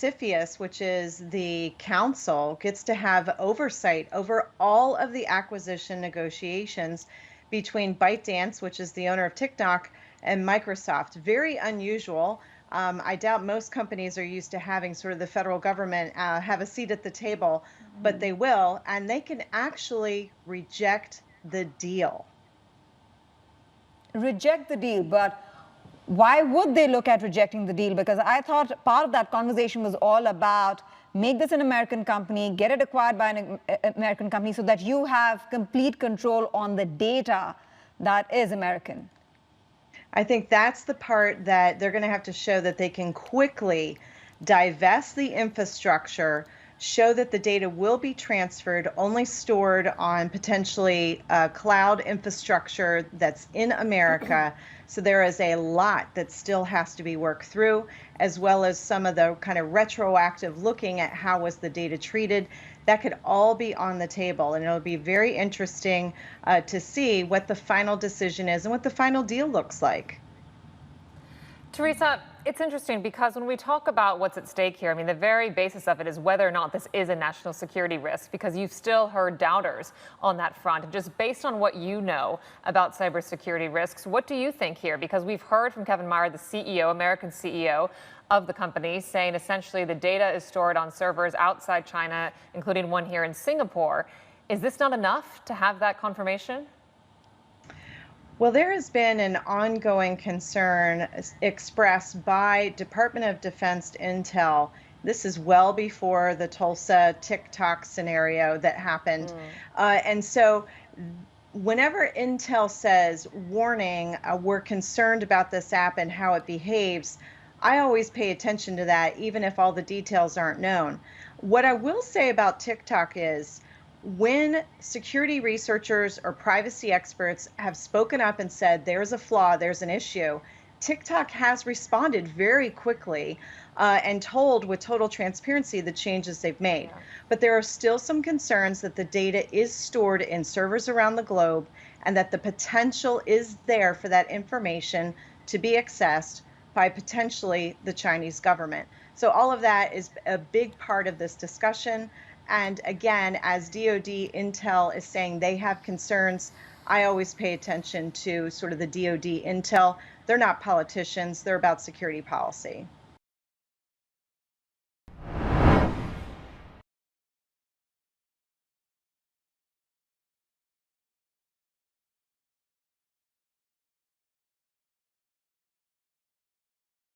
CFIUS, which is the council, gets to have oversight over all of the acquisition negotiations between ByteDance, which is the owner of TikTok, and Microsoft. Very unusual. I doubt most companies are used to having sort of the federal government have a seat at the table, but they will, and they can actually reject the deal. Reject the deal, but why would they look at rejecting the deal? Because I thought part of that conversation was all about make this an American company, get it acquired by an American company so that you have complete control on the data that is American. I think that's the part that they're going to have to show that they can quickly divest the infrastructure, show that the data will be transferred, only stored on potentially cloud infrastructure that's in America. So there is a lot that still has to be worked through, as well as some of the kind of retroactive looking at how was the data treated. That could all be on the table, and it'll be very interesting to see what the final decision is and what the final deal looks like. Teresa, it's interesting because when we talk about what's at stake here, I mean, the very basis of it is whether or not this is a national security risk, because you've still heard doubters on that front. And just based on what you know about cybersecurity risks, what do you think here? Because we've heard from Kevin Meyer, the CEO, American CEO of the company, saying essentially the data is stored on servers outside China, including one here in Singapore. Is this not enough to have that confirmation? Well, there has been an ongoing concern expressed by Department of Defense Intel. This is well before the Tulsa TikTok scenario that happened. And so whenever Intel says, warning, we're concerned about this app and how it behaves, I always pay attention to that, even if all the details aren't known. What I will say about TikTok is, when security researchers or privacy experts have spoken up and said there's a flaw, there's an issue, TikTok has responded very quickly and told with total transparency the changes they've made. But there are still some concerns that the data is stored in servers around the globe and that the potential is there for that information to be accessed by potentially the Chinese government. So all of that is a big part of this discussion. And again, as DoD Intel is saying they have concerns, I always pay attention to sort of the DoD Intel. They're not politicians, they're about security policy.